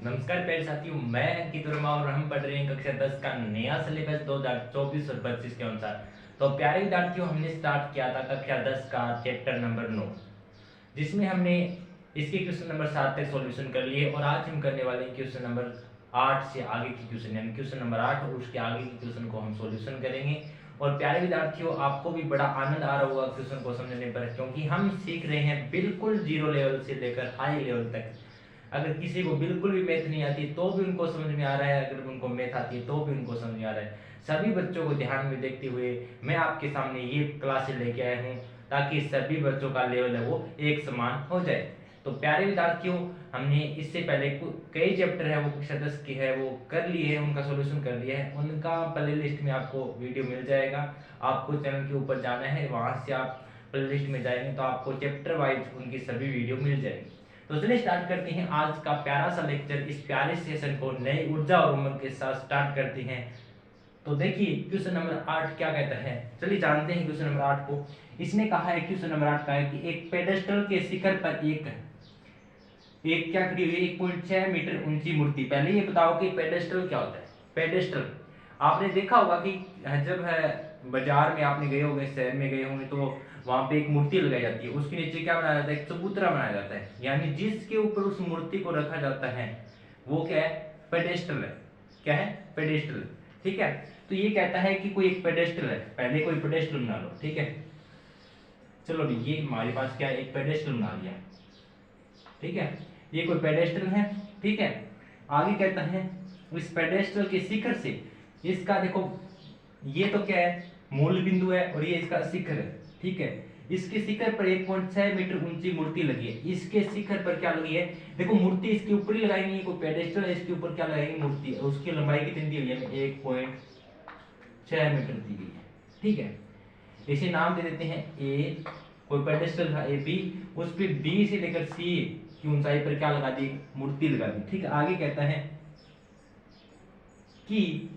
नमस्कार प्यारे साथियों, मैं अंकित वर्मा और हम पढ़ रहे हैं कक्षा 10 का नया सिलेबस 2024 और 25 के अनुसार। तो प्यारे विद्यार्थियों, हमने स्टार्ट किया था कक्षा 10 का चैप्टर नंबर 9, जिसमें हमने इसके क्वेश्चन नंबर 7 तक सॉल्यूशन कर लिए और आज हम करने वाले हैं क्वेश्चन नंबर 8 से आगे की क्वेश्चन, यानी क्वेश्चन नंबर 8 और उसके आगे की क्वेश्चन को हम सॉल्यूशन करेंगे। और प्यारे विद्यार्थियों, आपको भी बड़ा आनंद आ रहा होगा क्वेश्चन को समझने पर, क्योंकि हम सीख रहे हैं बिल्कुल जीरो लेवल से लेकर हाई लेवल तक। अगर किसी को बिल्कुल भी मैथ नहीं आती तो भी उनको समझ में आ रहा है, अगर उनको मैथ आती है तो भी उनको समझ में आ रहा है। सभी बच्चों को ध्यान में देखते हुए मैं आपके सामने ये क्लासेस लेके आया हूँ, ताकि सभी बच्चों का लेवल है वो एक समान हो जाए। तो प्यारे विद्यार्थियों, हमने इससे पहले कई चैप्टर है वो कक्षा 10 की है वो कर लिए हैं, उनका सॉल्यूशन कर लिया है। उनका प्ले लिस्ट में आपको वीडियो मिल जाएगा। आपको चैनल के ऊपर जाना है, वहां से आप प्ले लिस्ट में जाएंगे तो आपको चैप्टर वाइज उनकी सभी वीडियो मिल जाएगी। तो चलिए स्टार्ट करते हैं आज का प्यारा सा लेक्चर। इस प्यारे सेशन को नई ऊर्जा और उमंग के साथ स्टार्ट करते हैं। तो देखिए क्वेश्चन नंबर 8 क्या कहता है, चलिए जानते हैं क्वेश्चन नंबर 8 को। इसने कहा है, क्वेश्चन नंबर 8 का है कि एक पेडेस्टल के शिखर पर एक एक क्या खड़ी हुई 1.6 मीटर ऊंची मूर्ति। पहले ये बताओ कि पेडेस्टल क्या होता है। पेडेस्टल आपने देखा होगा कि जब है बाजार में आपने गए होंगे, शहर में गए होंगे, तो वहां पे एक मूर्ति लगाई जाती है, उसके नीचे क्या बनाया जाता है, एक चबूतरा बनाया जाता है, यानी जिसके ऊपर उस मूर्ति को रखा जाता है वो क्या है, पेडेस्टल है। क्या है, पेडेस्टल। ठीक है, तो ये कहता है कि कोई एक पेडेस्टल है, पहले कोई पेडेस्टल बना लो। ठीक है, चलो अभी ये हमारे पास क्या है, एक पेडेस्टल बना लिया। ठीक है, ये कोई पेडेस्टल है। ठीक है, आगे कहता है इस पेडेस्टल के शिखर से, इसका देखो ये तो क्या है, मूल बिंदु है और ये इसका शिखर है। ठीक है, इसके शिखर पर 1.6 मीटर ऊंची मूर्ति लगी है। इसके शिखर पर क्या लगी है, देखो मूर्ति इसके ऊपर ही लगाएंगे, कोई पेडेस्टल है, इसके ऊपर क्या लगाएंगे, मूर्ति। उसकी लंबाई कितनी दी हुई है, 1.6 मीटर दी गई है। ठीक है, इसे नाम दे देते हैं ए, कोई पेडेस्टल था ए बी, उस पर बी से लेकर सी की ऊंचाई पर क्या लगा दी, मूर्ति लगा दी। ठीक है, आगे कहता है कि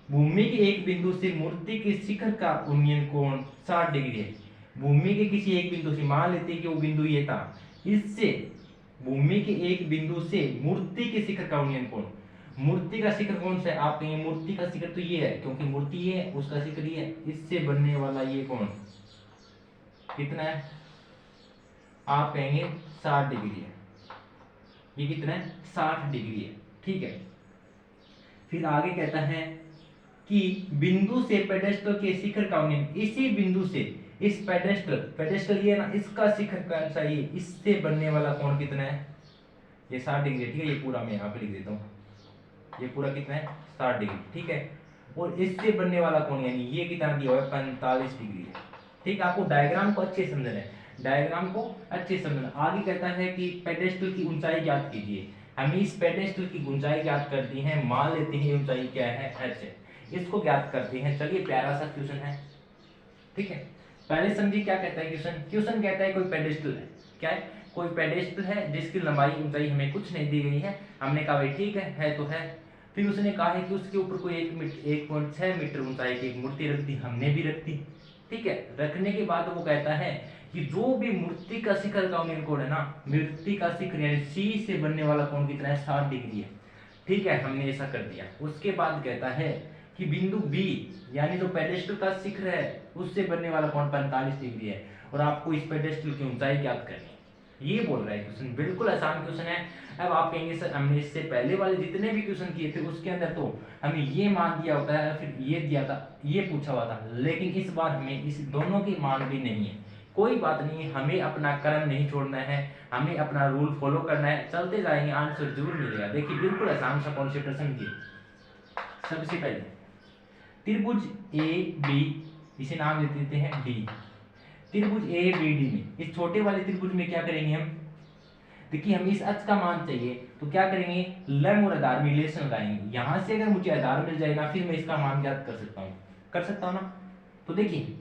भूमि के एक बिंदु से मूर्ति के शिखर का उन्नयन कोण 60 डिग्री है। भूमि के किसी एक बिंदु से, मान लेते हैं कि वो बिंदु ये था, इससे भूमि के एक बिंदु से मूर्ति के शिखर का उन्नयन कोण, मूर्ति का शिखर कौन सा है, आप कहेंगे मूर्ति का शिखर तो ये है, क्योंकि मूर्ति ये है, उसका शिखर ये है, इससे बनने वाला ये कोण कितना है, आप कहेंगे 60 डिग्री है। ये कितना है, 60 डिग्री है। ठीक है, फिर आगे कहता है कि बिंदु से पेडेस्टल के शिखर का उन्नयन, इसी बिंदु से इस पेडेस्टल, पेडेस्टल ये ना, इसका शिखर कौन सा, ये इससे बनने वाला कोण कितना है, ये 60 डिग्री है। ठीक है, ये पूरा मैं यहाँ पे लिख देता हूँ, ये पूरा कितना है, 60 डिग्री। ठीक है, और इससे बनने वाला कोण यानी ये कितना दिया हुआ है, 45 डिग्री है। ठीक है, आपको डायग्राम को अच्छे समझना है, डायग्राम को अच्छे समझना। आगे कहता है कि पेडेस्टल की ऊंचाई ज्ञात कीजिए। हम इस पेडेस्टल की ऊंचाई ज्ञात करते हैं, मान लेते हैं ऊंचाई क्या है, h है, इसको ज्ञात करते हैं। चलिए प्यारा सा क्वेश्चन है। ठीक है, पहले समझिए क्या कहता है क्वेश्चन। क्वेश्चन कहता है कोई पेडेस्टल है, क्या है, कोई पेडेस्टल है जिसकी लंबाई ऊंचाई हमें कुछ नहीं दी गई है। हमने कहा भाई ठीक है तो है। फिर उसने कहा है कि उसके ऊपर कोई 1.6 मीटर ऊंचाई की एक मूर्ति रख दी, हमने भी रख दी। ठीक है, रखने के बाद वो कहता है कि जो भी मूर्ति का शिखर का उन्नयन कोण है ना, मूर्ति का शिखर यानी सी से बनने वाला कोण कितना है, 60 डिग्री है। ठीक है, हमने ऐसा कर दिया। उसके बाद कहता है कि बिंदु बी यानी जो पेडेस्टल का शिखर है उससे बनने वाला कोण 45 डिग्री है, और आपको इस पेडेस्टल की ऊंचाई ज्ञात करनी है। ये बोल रहा है क्वेश्चन, बिल्कुल आसान क्वेश्चन है। अब आप कहेंगे सर हमने इससे पहले वाले जितने भी क्वेश्चन किए थे उसके अंदर तो हमें ये मान दिया होता है, फिर ये दिया था, ये पूछा हुआ था, लेकिन इस बार हमें इस दोनों के मान भी नहीं है। कोई बात नहीं, हमें अपना कर्म नहीं छोड़ना है, हमें अपना रूल फॉलो करना है, चलते जाएंगे, आंसर जरूर मिलेगा। देखिए बिल्कुल आसान सा कॉन्सेप्ट समझिए। सबसे पहले त्रिभुज ए बी, इसे नाम दे देते हैं डी। त्रिभुज ए बी डी में, इस छोटे वाले त्रिभुज में क्या करेंगे हम, देखिए हमें इस अक्ष का मान चाहिए तो क्या करेंगे, लंब और आधार में रिलेशन लगाएंगे। यहां से अगर मुझे आधार मिल जाएगा फिर मैं इसका मान ज्ञात कर सकता हूं ना। तो देखिए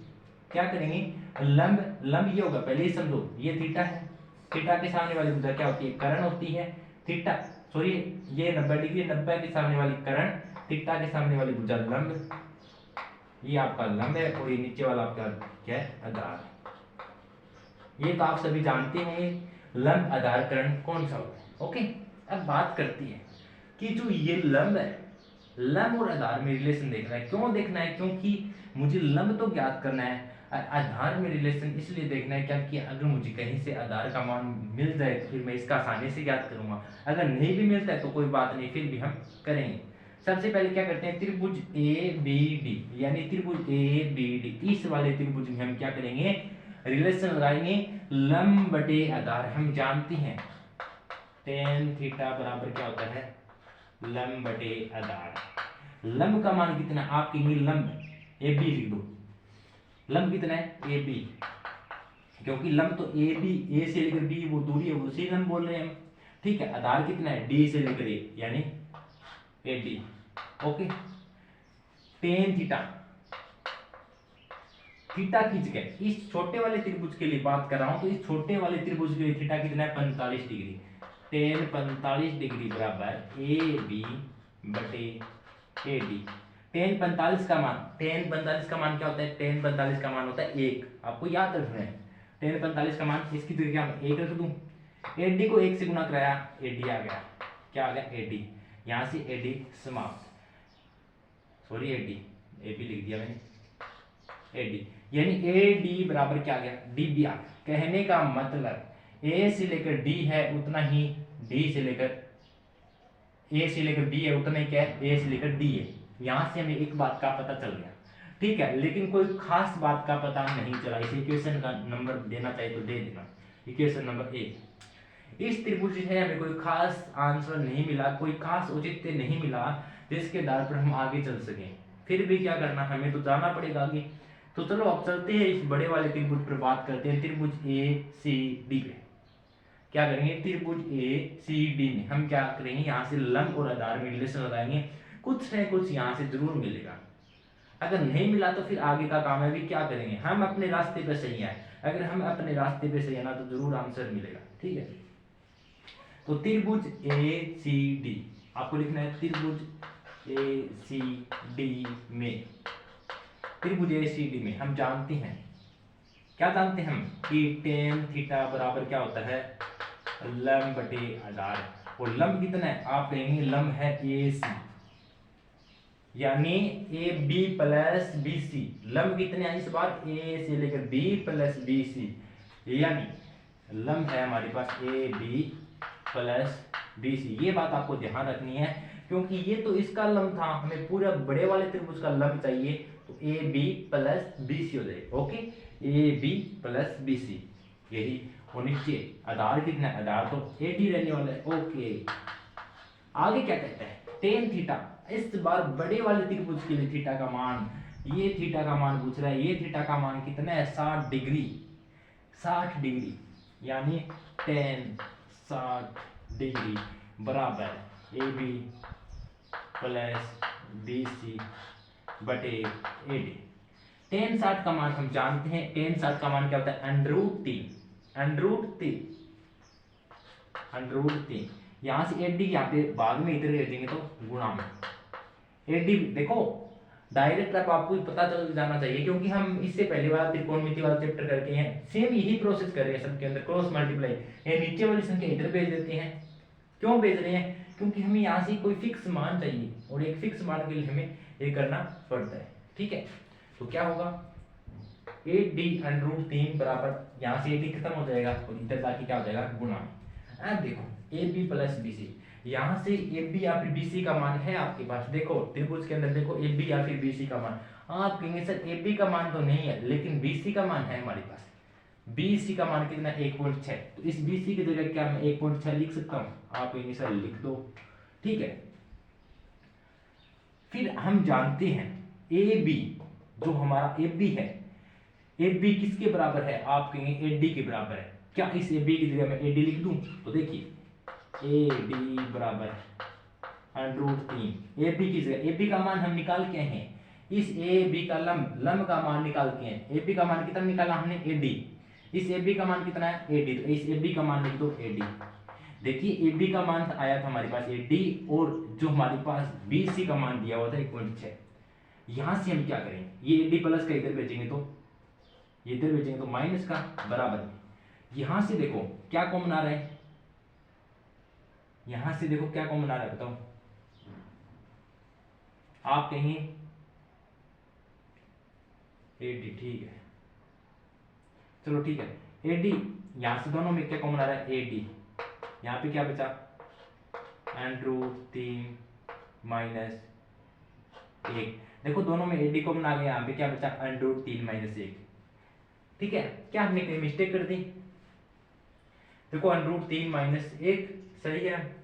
क्या करेंगे, लंब, लंब ये होगा, पहले ही समझो ये थीटा है, थीटा के सामने वाली भुजा क्या होती है, करण होती है। थीटा सॉरी ये 90 डिग्री, 90 के सामने वाली करण, थीटा के सामने वाली भुजा लंब, ये आपका लंब है, और ये नीचे वाला आपका क्या है, आधार। ये तो आप सभी जानते होंगे लंब आधार करण कौन सा होता है। ओके, अब बात करती है कि जो ये लंब है, लंब और आधार में रिलेशन देखना है। क्यों देखना है? क्योंकि मुझे लंब तो ज्ञात करना है, आधार में रिलेशन इसलिए देखना है क्या कि अगर मुझे कहीं से आधार का मान मिल जाए तो फिर मैं इसका आसानी से ज्ञात करूंगा, अगर नहीं भी मिलता है तो कोई बात नहीं, फिर भी हम करेंगे। सबसे पहले क्या करते हैं, त्रिभुज ए बी डी, यानी त्रिभुज ए बी डी, इस वाले त्रिभुज में हम क्या करेंगे, रिलेशन लगाएंगे लंब बटे आधार। हम जानते हैं tan थीटा बराबर क्या होता है, लंब बटे आधार। लंब का मान कितना, आप कहेंगे लंब ए बी लिख दो, लंब कितना है ए बी, क्योंकि लंब तो ए बी, ए से लेकर बी वो दूरी है, उसी लंब बोल रहे हैं हम। ठीक है, आधार कितना है डी से लेकर ए, यानी A D. Okay, tan theta, theta की जगह इस छोटे वाले त्रिभुज के लिए बात कर रहा हूं, तो इस छोटे वाले त्रिभुज के लिए थीटा कितना है 45 डिग्री। टेन 45 डिग्री बराबर ए बी बटे ए डी। टेन 45 का मान, टेन 45 का मान क्या होता है, टेन 45 का मान होता है 1, आपको याद रखना है। टेन 45 का मान, इसकी जगह क्या 1 रख दूं, एडी को 1 से गुना कराया, एडी आ गया, क्या आ गया एडी, यहां से एडी समाप्त, सॉरी एडी, ए बी लिख दिया मैंने, एडी, यानी ए डी बराबर क्या आ गया, डी बी आ। कहने का मतलब ए से लेकर डी है उतना ही डी से लेकर, ए से लेकर बी है उतना ही क्या है, ए से लेकर डी है। यहां से हमें एक बात का पता चल गया, ठीक है, लेकिन कोई खास बात का पता नहीं चला। इस इक्वेशन का नंबर देना चाहिए तो दे देना, इक्वेशन नंबर ए। इस त्रिभुज से हमें कोई खास आंसर नहीं मिला, कोई खास औचित्य नहीं मिला जिसके आधार पर हम आगे चल सकें। फिर भी क्या करना, हमें तो जाना पड़ेगा आगे। तो चलो अब चलते हैं इस बड़े वाले त्रिभुज पर बात करते हैं, त्रिभुज ए सी डी पे। क्या करेंगे, त्रिभुज ए सी डी में हम क्या करेंगे, यहाँ से लंब और आधार में रिलेशन लगाएंगे, कुछ न कुछ यहाँ से जरूर मिलेगा। अगर नहीं मिला तो फिर आगे का काम है, भी क्या करेंगे, हम अपने रास्ते पे सही है, अगर हम अपने रास्ते पे सही है ना तो जरूर आंसर मिलेगा। ठीक है, तो त्रिभुज ए सी डी आपको लिखना है, त्रिभुज ए सी डी में, त्रिभुज ए सी डी में हम जानते हैं, क्या जानते हैं हम, कि टेन थीटा बराबर क्या होता है, लंब बटे आधार। और लंब कितना है, आप कहेंगे लंब है ए सी, यानी A B plus B C. लंब कितने हैं इस बार, ए से लेकर बी प्लस बी सी, यानी लंब है हमारे पास A B plus B C. ये बात आपको ध्यान रखनी है, क्योंकि ये तो इसका लंब था, हमें पूरा बड़े वाले त्रिभुज का लंब चाहिए, तो A B plus B C हो जाएगा। Okay, A B plus B C, यही। और नीचे आधार कितना है, आधार तो ए डी रहने वाला है। ओके, आगे क्या कहता है, टेन थीटा, इस बार बड़े वाले त्रिभुज के लिए थीटा का मान, ये थीटा का मान पूछ रहा है, ये थीटा का मान कितना है 60 डिग्री, 60 डिग्री, यानी टेन 60 डिग्री बराबर A B plus B C बटे ए डी। टेन 60 का मान हम जानते हैं, टेन 60 का मान क्या होता है, अंडरूट 3, अंडरूट 3, अंडरूट 3। यहां से एडी यहाँ पे बाद में इधर भेजेंगे तो गुणा में एडी। देखो डायरेक्ट अब आपको पता चल जाना चाहिए, क्योंकि हम इससे पहले वाला त्रिकोणमिति वाला चैप्टर करके हैं, सेम यही प्रोसेस कर रहे हैं सबके अंदर, क्रॉस मल्टीप्लाई। ये नीचे वाली संख्या इधर भेज देते हैं, क्यों भेज रहे हैं, क्योंकि हमें यहाँ से कोई फिक्स मान चाहिए, और एक फिक्स मान के लिए हमें ये करना पड़ता है। ठीक है, तो क्या होगा, ए डी अंडरूट 3 बराबर, यहाँ से ए डी खत्म हो जाएगा और इधर जाके क्या हो जाएगा गुणा में। अब देखो A B plus B C, यहाँ से ए बी या फिर बी सी का मान है आपके पास, देखो त्रिभुज के अंदर देखो ए बी या फिर बी सी का मान, आप कहेंगे सर ए बी का मान तो नहीं है, लेकिन बी सी का मान है हमारे पास। बी सी का मान कितना 1.6, तो इस बी सी की जगह क्या मैं 1.6 लिख सकता हूँ, आप कहेंगे सर लिख दो। ठीक है, फिर हम जानते हैं ए बी, जो हमारा ए बी है, ए बी किसके बराबर है, आप कहेंगे ए डी के बराबर है। क्या इस ए बी की जगह मैं ए डी लिख दूं, तो देखिए ए डी बराबर अंडरूट 3, ए बी की जगह, ए बी का मान हम निकाल के हैं, इस ए बी का लंब का मान निकाल के हैं। ए बी का मान कितना निकाला हमने, ए डी, इस ए बी का मान कितना है ए डी, तो इस ए बी का मान लिख दो ए डी। देखिए ए बी का मान आया था हमारे पास ए डी, और जो हमारे पास बी सी का मान दिया हुआ था 1.6। यहां से हम क्या करेंगे, ये ए डी प्लस का इधर भेजेंगे तो ये इधर भेजेंगे तो माइनस का बराबर में, यहां से देखो क्या कॉमन आ रहा है, यहां से देखो क्या कॉमन आ रहा है बताओ, आप कहेंगे AD, ठीक है, चलो ठीक है। AD यहाँ से दोनों में क्या कॉमन आ रहा है, AD, यहाँ पे क्या बचा, √3 - 1। देखो दोनों में AD कॉमन आ गया, यहाँ पे क्या बचा, √3 - 1। ठीक है, क्या हमने कोई मिस्टेक कर दी, देखो √3 - 1 सही है,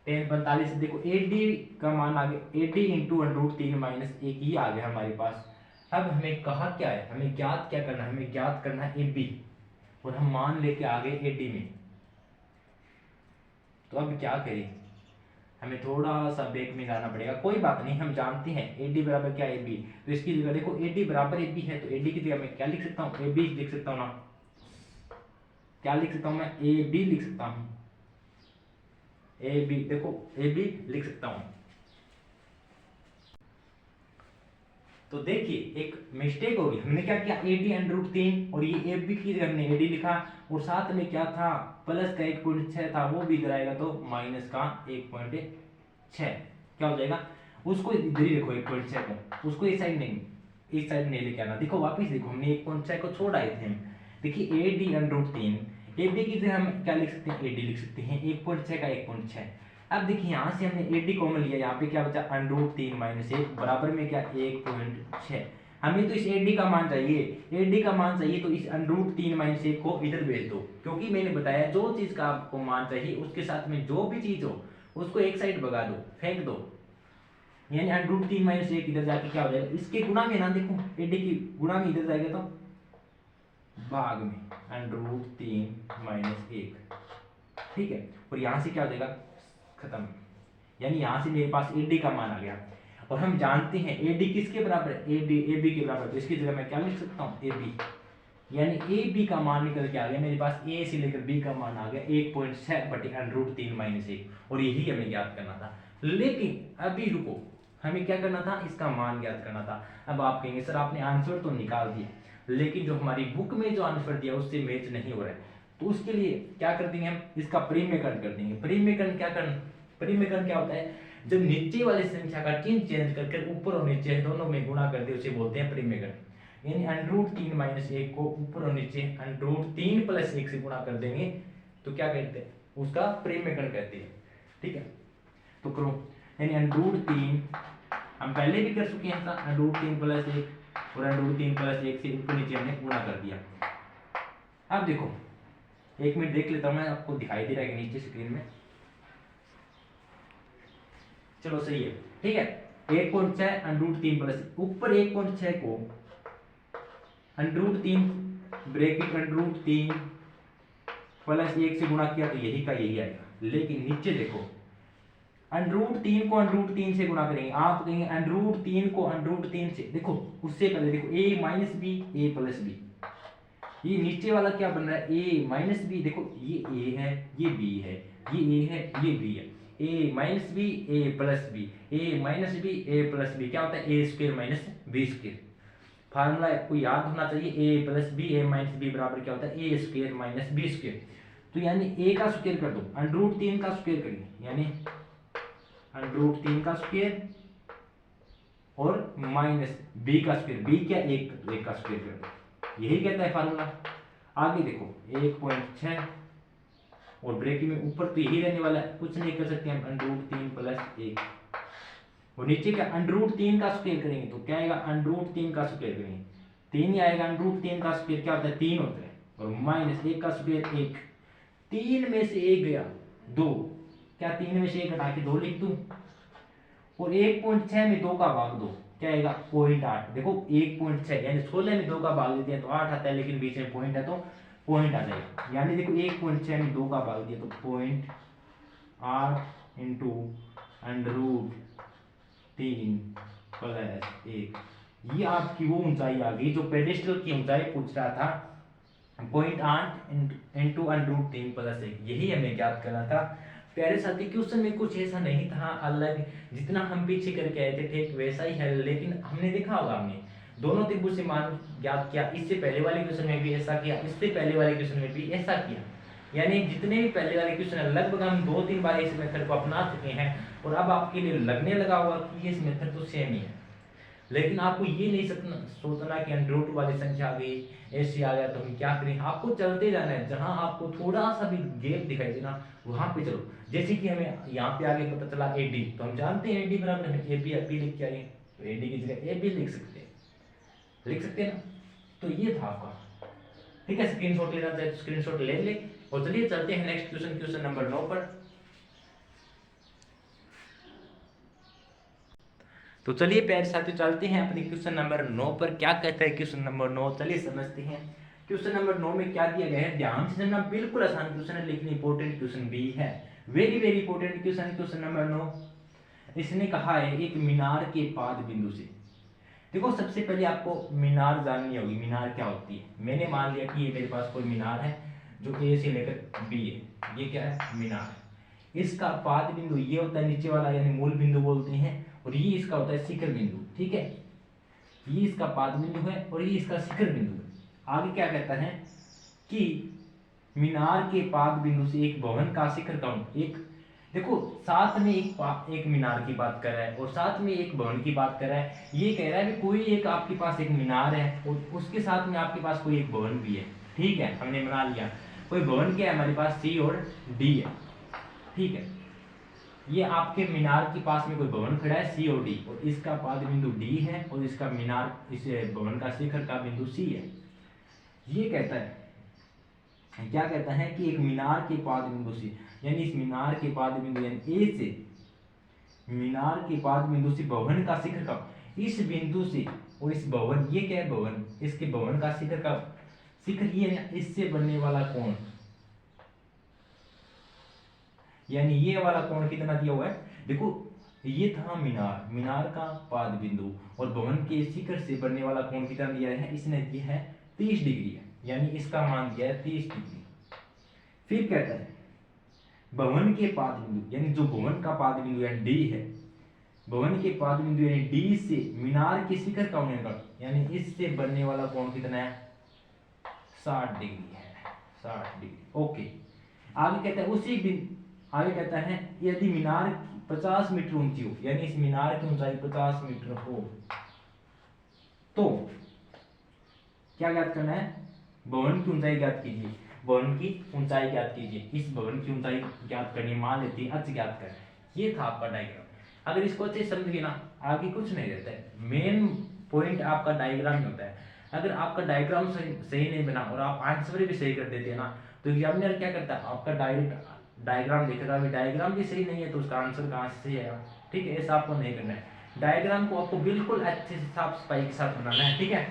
1045। देखो AD का मान आ गया, AD इंटू √3 - 1 ही आ गया हमारे पास। अब हमें कहा क्या है, हमें ज्ञात क्या करना है, हमें ज्ञात करना है AB, और हम मान लेके आ गए AD में। तो अब क्या करें, हमें थोड़ा सा बैक में जाना पड़ेगा, कोई बात नहीं, हम जानते हैं AD बराबर क्या AB। तो इसकी जगह देखो AD बराबर AB है, तो AD की जगह मैं क्या लिख सकता हूँ, AB लिख सकता हूँ ना, क्या लिख सकता हूँ मैं, AB लिख सकता हूँ, AB, देखो AB लिख सकता हूँ। तो देखिए एक मिस्टेक होगी, हमने क्या किया, AD √3 और ये AB की जगह हमने AD लिखा, और साथ में क्या था, प्लस का 1.6 था, वो भी इधर आएगा तो माइनस का 1.6, क्या हो जाएगा, उसको इधर ही रखो 1.6 को, उसको इस साइड नहीं, इस साइड नहीं लेके आना। देखो वापिस देखो, हमने 1.6 को छोड़ आए थे हम, देखिए AD √3, AB की जगह हम क्या लिख सकते हैं, AD लिख सकते हैं, 1.6 का 1.6। अब देखिए यहाँ से हमने AD कॉमन लिया, यहाँ पे क्या बचा, √3 - 1 बराबर में क्या, 1.6। हमें तो इस AD का मान चाहिए, AD का मान चाहिए, तो इस √3 - 1 को इधर भेज दो, क्योंकि मैंने बताया जो चीज का आपको मान चाहिए उसके साथ में जो भी चीज हो उसको एक साइड भगा दो, फेंक दो, यानी √3 - 1 इधर जाके क्या हो जाएगा, इसके गुणा में ना, देखो AD की गुणा में इधर जाएगा तो भाग में √3 - 1, ठीक है, और यहाँ से क्या हो जाएगा, खत्म, यानी यहाँ से मेरे पास AD का मान आ गया। और हम जानते हैं AD किसके बराबर है, AB के बराबर, तो इसकी जगह मैं क्या लिख सकता हूँ, AB, यानी AB का मान निकल के आ गया मेरे पास, A से लेकर B का मान आ गया 1.6 बटे √3 - 1, और यही हमें ज्ञात करना था। लेकिन अभी रुको, हमें क्या करना था, इसका मान ज्ञात करना था। अब आप कहेंगे सर आपने आंसर तो निकाल दिया, लेकिन जो हमारी बुक में जो आंसर दिया उससे मैच नहीं हो रहा है, तो उसके लिए क्या कर देंगे हम, इसका परिमेयकरण कर देंगे। परिमेयकरण क्या करना, परिमेयकरण क्या होता है, जब नीचे वाली संख्या का चिन्ह चेंज करके ऊपर और नीचे दोनों में गुणा कर दे उसे बोलते हैं परिमेयकरण। यानी √3 - 1 को ऊपर और नीचे √3 + 1 से गुणा कर देंगे तो क्या कहते हैं, उसका परिमेयकरण कहते हैं। ठीक है, तो करो, यानी √3 हम पहले भी कर चुके हैं, √3 + 1 और √3 + 1 से ऊपर नीचे हमने गुणा कर दिया। अब देखो 1 मिनट देख लेता हूं मैं, आपको दिखाई दे रहा है नीचे स्क्रीन में, चलो सही है, ठीक है। 1.6 √3 + ऊपर 1.6 को √3 ब्रैकेट √3 + 1 से गुणा किया तो यही का यही आएगा। लेकिन नीचे देखो √3 को √3 से गुणा करेंगे, आप कहेंगे √3 को √3 से, देखो उससे पहले देखो a - b a + b, ये नीचे वाला क्या बन रहा है, a - b, देखो ये a है ये b है, ये a है ये b है, a - b a + b, a - b a + b क्या होता है, a² - b²। फार्मूला आपको याद होना चाहिए, a + b a - b बराबर क्या होता है, a² - b²। तो यानी a का स्क्वायर कर दो, √3 का स्क्वायर करेंगे, यानी √3 का स्क्वायर और माइनस b का स्क्वायर, b क्या, 1 का स्क्वायर कर दो, यही कहता है फार्मूला। आगे देखो 1.6 और ब्रैकेट में ऊपर तो यही रहने वाला है, कुछ नहीं कर सकते हम, √3 + 1 और नीचे क्या, √3 का स्क्वायर करेंगे तो क्या आएगा, √3 का स्क्वायर करेंगे 3 ही आएगा, √3 का स्क्वायर क्या होता है, 3 होता है, और माइनस 1 का स्क्वायर 1, 3 में से 1 गया 2, क्या 3 में से 1 घटा के 2 लिख दूं, और 1.6 में 2 का भाग दो क्या आएगा, 0.8। देखो 1.6 यानी 16 में 2 का भाग देते हैं तो 8 आता है, लेकिन बीच में पॉइंट है तो पॉइंट आ जाएगा। यानी देखो 1.6 में 2 का भाग दिया तो 0.8 इंटू √3 + 1, ये आपकी वो ऊंचाई आ गई जो पेडिस्टल की ऊंचाई पूछ रहा था, 0.8 इंटू √3 + 1, यही हमें ज्ञात करना था। प्यारे साथी क्वेश्चन में कुछ ऐसा नहीं था अलग, जितना हम पीछे करके आए थे ठीक वैसा ही है, लेकिन हमने देखा होगा, हमने दोनों त्रिभुज से मान ज्ञात किया, इससे पहले वाले क्वेश्चन में भी ऐसा किया, इससे पहले वाले क्वेश्चन में भी ऐसा किया। यानी जितने भी पहले वाले क्वेश्चन है लगभग हम 2-3 बार इस मेथड को अपना चुके हैं और अब आपके लिए लगने लगा हुआ कि ये इस मेथड तो सेम ही है। लेकिन आपको ये नहीं सोचना कि अंडर वाली संख्या आ गई, ऐसे आ गया तो हम क्या करें। आपको चलते जाना है, जहां आपको थोड़ा सा भी गैप दिखाई देना वहां पे चलो। जैसे कि हमें यहाँ पे आगे पता चला एडी, तो हम जानते हैं एडी बराबर है ए बी लिख के आए, तो एडी की जगह ए बी लिख सकते हैं ना। तो ये था आपका, ठीक है। स्क्रीनशॉट लेना चाहे तो स्क्रीनशॉट ले ले। और चलिए चलते हैं नेक्स्ट क्वेश्चन नंबर 9 पर। तो चलिए प्यारे साथियों चलते हैं अपने क्वेश्चन नंबर 9 पर। क्या कहता है क्वेश्चन नंबर 9, चलिए समझते हैं। क्वेश्चन नंबर 9 में क्या दिया गया है, ध्यान से सुनना। बिल्कुल आसान क्वेश्चन है लेकिन इंपॉर्टेंट क्वेश्चन भी है, very very important question. Question number 9 इसने कहा है एक मीनार के पाद बिंदु से। देखो सबसे पहले आपको मीनार जाननी होगी, मीनार क्या होती है। मैंने मान लिया कि ये मेरे पास कोई मीनार है जो ए से लेकर बी है, ये क्या है मीनार है। इसका पाद बिंदु ये होता है नीचे वाला, यानी मूल बिंदु बोलते हैं, और ये इसका होता है शिखर बिंदु, ठीक है। ये इसका पाद बिंदु है और ये इसका शिखर बिंदु है। आगे क्या कहता है कि मीनार के पाद बिंदु से एक भवन का शिखर कौन, एक देखो साथ में एक मीनार की बात कर रहा है और साथ में एक भवन की बात कर रहा है। ये कह रहा है कि कोई एक आपके पास एक मीनार है और उसके साथ में आपके पास कोई एक भवन भी है, ठीक है। हमने बना लिया कोई भवन क्या है हमारे पास, सी और डी है, ठीक है। ये आपके मीनार के पास में कोई भवन खड़ा है सी और डी, और इसका पाद बिंदु डी है और इसका मीनार इस भवन का शिखर का बिंदु सी है। ये कहता है क्या कहता है कि एक मीनार के पाद बिंदु से, यानी इस मीनार के पाद बिंदु यानी ए से मीनार के पाद बिंदु से भवन का शिखर का, इस बिंदु से और इस भवन, ये क्या है भवन, इसके भवन का शिखर का शिखर ये इससे बनने वाला कोण, यानी ये वाला कोण कितना दिया हुआ है। देखो ये था मीनार, मीनार का पाद बिंदु और भवन के शिखर से बनने वाला कोण कितना दिया है, इसने दिया है 30 डिग्री है, यानी इसका मान दिया है 30 डिग्री। फिर कहता है भवन के पाद बिंदु, यानी जो भवन का पाद बिंदु यानी डी है, भवन के पाद बिंदु यानी डी से मीनार के शिखर का कोण, यानी इससे बनने वाला कोण कितना है 60 डिग्री है, 60 डिग्री। ओके आगे कहता है उसी बिंदु, आगे कहता है यदि मीनार 50 मीटर ऊंची हो, यानी इस मीनार की ऊंचाई 50 मीटर हो, तो क्या ज्ञात करना है, भवन की ऊंचाई ज्ञात कीजिए, भवन की ऊंचाई ज्ञात कीजिए। इस भवन की ऊंचाई ज्ञात करनी, मान लेते हैं अच ज्ञात कर। ये था आपका डायग्राम। अगर इसको अच्छे समझ गए ना आगे कुछ नहीं रहता है, मेन पॉइंट आपका डायग्राम ही होता है। अगर आपका डायग्राम सही नहीं बना और आप आंसर भी सही कर देते हैं ना, तो एग्जामिनर क्या करता है आपका डायरेक्ट डायग्राम देखेगा, अभी डायग्राम भी सही नहीं है तो उसका आंसर कहाँ से सही आएगा, ठीक है। ऐसा आपको नहीं करना है, डायग्राम को आपको बिल्कुल अच्छे से साफ सफाई के साथ बनाना है, ठीक है।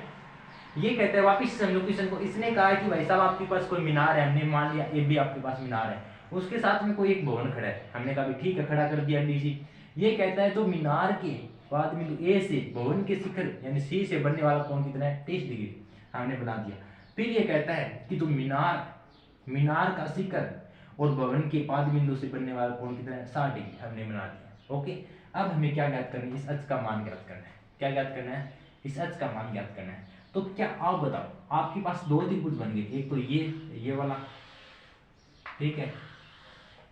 ये कहते हैं वापिस समझो क्वेश्चन को। इसने कहा कि भाई साहब आपके पास कोई मीनार है, हमने मान लिया ए बी आपके पास मीनार है, उसके साथ में कोई एक भवन खड़ा है, हमने कहा भी ठीक है खड़ा कर दिया डी सी। ये कहता है तो मीनार के बाद बिंदु ए से भवन के शिखर यानी सी से बनने वाला कोण कितना है 30 डिग्री, हमने बना दिया। फिर ये कहता है कि जो मीनार का शिखर और भवन के पाद बिंदु से बनने वाला कोण कितना है 60 डिग्री, हमने बना दिया। ओके अब हमें क्या ज्ञात करना है, इस अच का मान ज्ञात करना है। क्या ज्ञात करना है, इस अच का मान ज्ञात करना है। तो क्या आप बताओ, आपके पास दो त्रिभुज बन गए, एक तो ये वाला, ठीक है,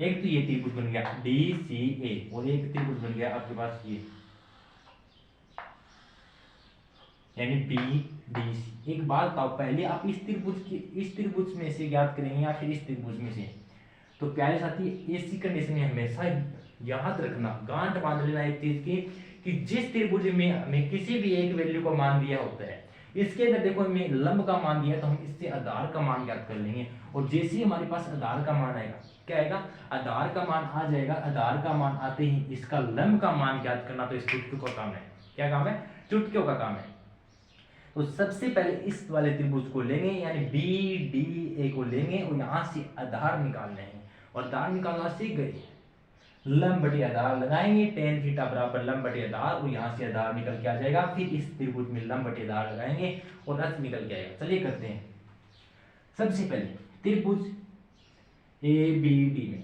एक तो ये त्रिभुज बन गया डी सी ए, और एक त्रिभुज बन गया आपके पास ये यानी बी डी सी। एक बात बताओ, पहले आप इस त्रिभुज में से ज्ञात करेंगे या फिर इस त्रिभुज में से। तो प्यारे साथी ऐसी कंडीशन में हमेशा याद रखना, गांठ बांध लेना एक चीज की, कि जिस त्रिभुज में हमें किसी भी एक वैल्यू का मान दिया होता है, इसके अंदर देखो हमें लंब का मान दिया तो हम इससे आधार का मान ज्ञात कर लेंगे। और जैसे ही हमारे पास आधार का मान आएगा, क्या आएगा, आधार का मान आ जाएगा। आधार का मान आते ही इसका लंब का मान ज्ञात करना तो इस चुटकियों का काम है। क्या काम है, चुटकियों का काम है। तो सबसे पहले इस वाले त्रिभुज को लेंगे, यानी बी डी ए को लेंगे और यहाँ से आधार निकालने हैं, और आधार निकालना सीख गए, लंब बटे आधार लगाएंगे, टेन थीटा बराबर लंब बटे आधार, और यहाँ से आधार निकल के आ जाएगा। फिर इस त्रिभुज में लंब बटे आधार लगाएंगे और अच निकल के आएगा। चलिए करते हैं। सबसे पहले त्रिभुज ए बी डी में,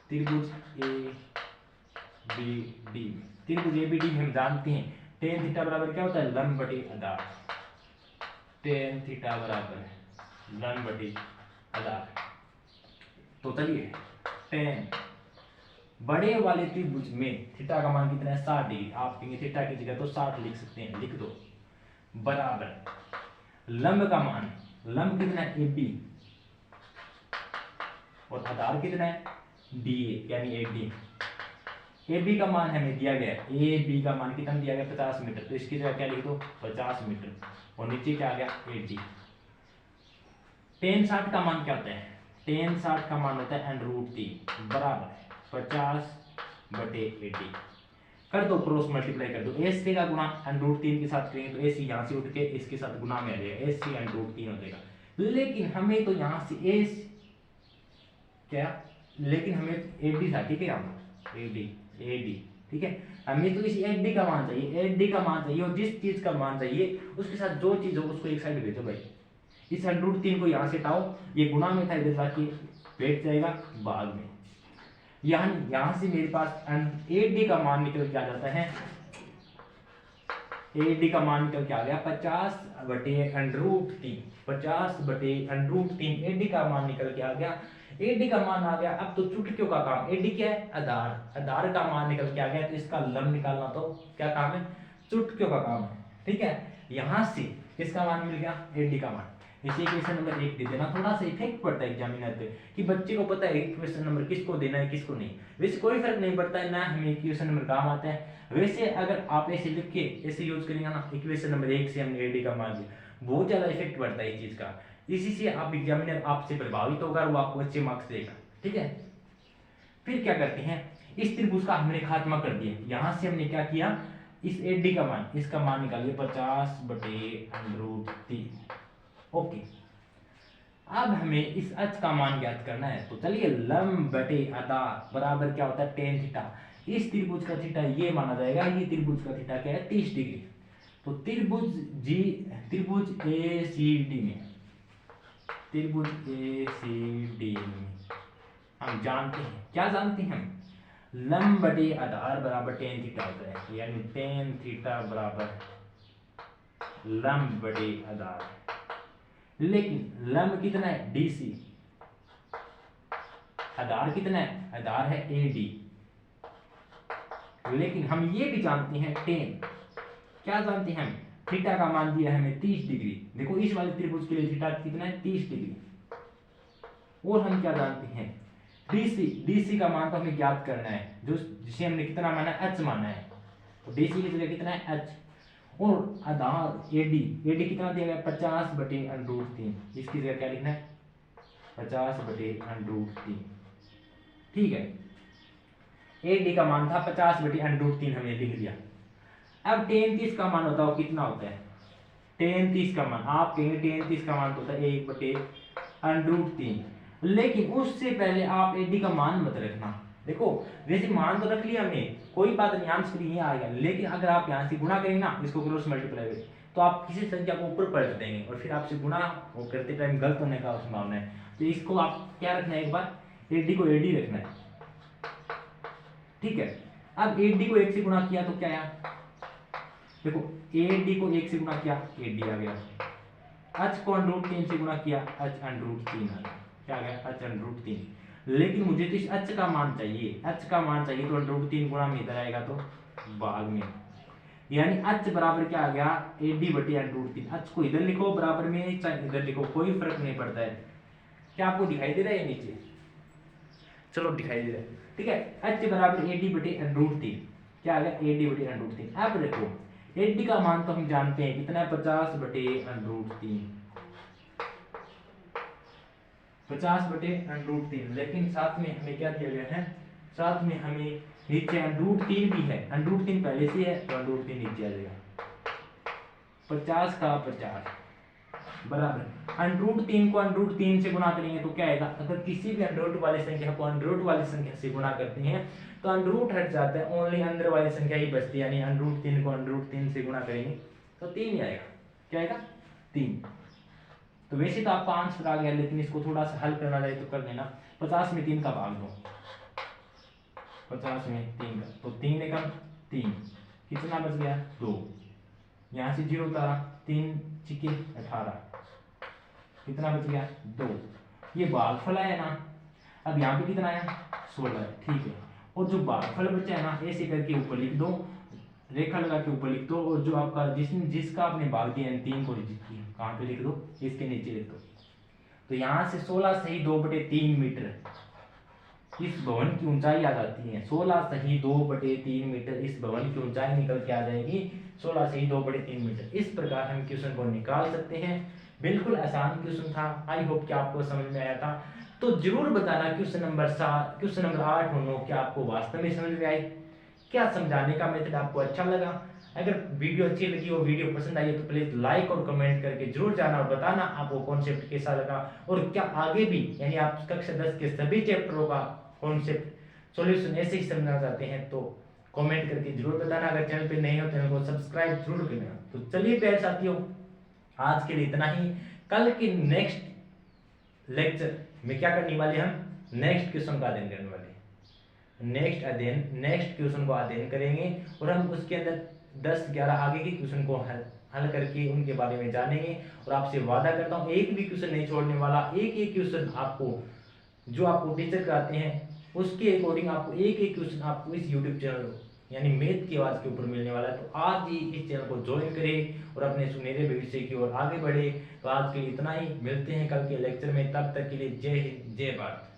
त्रिभुज ए बी डी में हम जानते हैं टेन थीटा बराबर क्या होता है, लंब बटे आधार। टेन थीटा बराबर लंब बटे आधार, तो चलिए टेन बड़े वाले त्रिभुज में थीटा का मान कितना है 60 डिग्री। आप कहेंगे थीटा की जगह तो 60 लिख सकते हैं, लिख दो। बराबर लंब का मान, लंब कितना है ए बी और आधार कितना है डी ए यानी ए डी। ए बी का मान हमें दिया गया है, ए बी का मान कितना दिया गया 50 मीटर, तो इसकी जगह क्या लिख दो 50 मीटर और नीचे क्या आ गया ए डी। टेन 60 का मान क्या होता है, टेन 60 का मान होता है √3 बराबर 50/80। कर दो क्रॉस मल्टीप्लाई कर दो, एस सी का गुणा √3 के साथ करेंगे तो एसी यहाँ से उठ के इसके साथ गुणा में आ जाएगा, एस सी √3 हो जाएगा। लेकिन हमें तो यहाँ से एस क्या, लेकिन हमें एडी था, ठीक है, यहाँ एडी एडी ठीक है, हमें तो इस एडी का मान चाहिए, एडी का मान चाहिए और जिस चीज का मान चाहिए उसके साथ जो चीज हो उसको एक साइड भेजो भाई। इस √3 को यहाँ से हटाओ, ये गुणा में था इधर जाके बैठ जाएगा बाद में। यहाँ से मेरे पास एडी का मान निकल के आ जाता है, एडी का मान निकल के आ गया 50/√3, 50/√3 एडी का मान निकल के आ गया। एडी का मान आ गया, अब तो चुटकियों का काम, एडी क्या है आधार, आधार का मान निकल के आ गया तो इसका लंब निकालना तो क्या काम है चुटकियों का काम है, ठीक है। यहां से किसका मान मिल गया एडी का मान। इसे क्वेश्चन नंबर 1 दे देना, थोड़ा सा इफेक्ट पड़ता है एग्जामिनर पे कि बच्चे को पता है क्वेश्चन नंबर किसको देना है किसको नहीं, वैसे कोई फर्क नहीं पड़ता है ना, हमें क्वेश्चन नंबर काम आता है। वैसे अगर आप ऐसे लिख के ऐसे यूज करेंगे ना, क्वेश्चन नंबर 1 से हमने एडी का मान दिया, बहुत ज्यादा इफेक्ट पड़ता है इस चीज का, इसी से आप एग्जामिनर आपसे प्रभावित होगा, वो आपको अच्छे मार्क्स देगा, ठीक है। फिर क्या करते हैं, इस त्रिभुज का हमने खात्मा कर दिया, यहां से हमने क्या किया, इस एडी का मान, इसका मान निकालिए 50/√3। ओके, अब हमें इस अच का मान ज्ञात करना है, तो चलिए लंब बटे आधार बराबर क्या होता है टेन थीटा। इस त्रिभुज का थीटा ये माना जाएगा, ये त्रिभुज का थीटा क्या है 30 डिग्री। तो त्रिभुज ए सी डी में, त्रिभुज ए सी डी में हम जानते हैं, क्या जानते हैं हम, लंब बटे आधार बराबर टेन थीटा होता है, यानी टेन थीटा बराबर लंब बटे आधार। लेकिन लंब कितना है डीसी, आधार कितना है, आधार है एडी। लेकिन हम ये भी जानते हैं टेन, क्या जानते हैं हम, थीटा का मान दिया है हमें 30 डिग्री। देखो इस वाले त्रिभुज के लिए थीटा कितना है 30 डिग्री। और हम क्या जानते हैं डीसी, डीसी का मान तो हमें ज्ञात करना है, जो जिसे हमने कितना माना है एच माना है, तो डीसी की जगह कितना है एच। और आधार एडी, एडी कितना दिया गया 50/√3, इसकी जगह क्या लिखना है 50/√3, ठीक है। एडी का मान था 50/√3 हमने लिख दिया। अब टेन 30 का मान बताओ कितना होता है, टेन 30 का मान आप कहेंगे टेन 30 का मान होता है 1/√3। लेकिन उससे पहले आप एडी का मान मत रखना, देखो वैसे मान तो रख लिया हमने, कोई बात नहीं आंसर ये आएगा, लेकिन अगर आप यहाँ से गुणा करेंगे ना, इसको क्रॉस मल्टीप्लाई करें तो आप किसी संख्या को ऊपर पलट देंगे और फिर आपसे गुणा वो करते टाइम गलत होने का संभावना है। तो इसको आप क्या रखना है, एक बार एडी को एडी रखना है, ठीक है। अब एडी को 1 से गुणा किया तो क्या आया, देखो एडी को 1 से गुणा किया एडी आ गया, एच को √3 से गुणा किया एच √3 आ गया, क्या आ गया एच √3। लेकिन मुझे तो इस एच का मान चाहिए, एच का मान चाहिए तो √3 गुणा में इधर आएगा तो भाग में, यानी एच बराबर क्या आ गया AD/√3। एच को इधर लिखो बराबर में चाहे इधर लिखो, कोई फर्क नहीं पड़ता है। क्या आपको दिखाई दे रहा है नीचे, चलो दिखाई दे रहा है, ठीक है। एच बराबर AD/√3, क्या आ गया AD/√3। अब देखो एडी का मान तो हम जानते हैं कितना है 50/√3, 50/√3। लेकिन साथ में हमें क्या दिया गया है, साथ में हमें नीचे √3 भी है, √3 पहले से है तो √3 नीचे आ जाएगा, 50 का 50 बराबर √3 को √3 से गुणा करेंगे तो क्या आएगा, अगर किसी भी अंडर रूट वाली संख्या को अंडर रूट वाली संख्या से गुणा करते हैं तो अंडर रूट हट जाता है, ओनली अंदर वाली संख्या ही बचती है, यानी √3 को √3 से गुणा करेंगे तो 3 ही आएगा, क्या आएगा 3। तो वैसे तो आपका आंसर आ गया, लेकिन इसको थोड़ा सा हल करना चाहिए तो कर लेना। 50 में 3 का भाग दो, 50 में 3 का, तो 3 एकम 3, कितना बच गया 2, यहाँ से 0 उतारा, 3 छिके 18, कितना बच गया 2। ये भागफल है ना। अब यहाँ पे कितना आया 16 है, ठीक है। और जो भागफल बचा है ना, ऐसे करके ऊपर लिख दो, रेखा लगा के ऊपर लिख दो, और जो आपका जिसका आपने भाग दिया 3 को कहाँ पे लिख दो, इसके नीचे लिख दो। तो यहाँ से 16 सही 2/3 मीटर इस भवन की ऊंचाई आ जाती है। 16 सही 2/3 मीटर इस भवन की ऊंचाई निकल के आ जाएगी 16 सही 2/3 मीटर। इस प्रकार हम क्वेश्चन को निकाल सकते हैं। बिल्कुल आसान क्वेश्चन था, आई होप कि आपको समझ में आया था। तो जरूर बताना क्वेश्चन नंबर 7, क्वेश्चन नंबर 8 और 9 क्या आपको वास्तव में समझ में आई, क्या समझाने का मेथड आपको अच्छा लगा। अगर वीडियो अच्छी लगी और वीडियो पसंद आई तो प्लीज लाइक और कमेंट करके जरूर जाना और बताना आपको कॉन्सेप्ट कैसा लगा, और क्या आगे भी यानी आप कक्षा 10 के सभी चैप्टरों का कॉन्सेप्ट सॉल्यूशन ऐसे ही समझना चाहते हैं तो कमेंट करके जरूर बताना। अगर चैनल पे नए हो चैनल को सब्सक्राइब जरूर करना। तो चलिए प्यारे साथियों, आज के लिए इतना ही। कल के नेक्स्ट लेक्चर में क्या करने वाले, हम नेक्स्ट क्वेश्चन का अध्ययन करने वाले, नेक्स्ट क्वेश्चन को अध्ययन करेंगे, और हम उसके अंदर 10-11 आगे के क्वेश्चन को हल करके उनके बारे में जानेंगे। और आपसे वादा करता हूँ एक भी क्वेश्चन नहीं छोड़ने वाला, एक क्वेश्चन आपको जो आपको टीचर कराते हैं उसके अकॉर्डिंग आपको एक क्वेश्चन आपको इस यूट्यूब चैनल यानी मैथ की आवाज के ऊपर मिलने वाला है। तो आज ही इस चैनल को ज्वाइन करें और अपने सुनहरे भविष्य की ओर आगे बढ़े। तो आज के लिए इतना ही, मिलते हैं कल के लेक्चर में, तब तक के लिए जय हिंद जय भारत।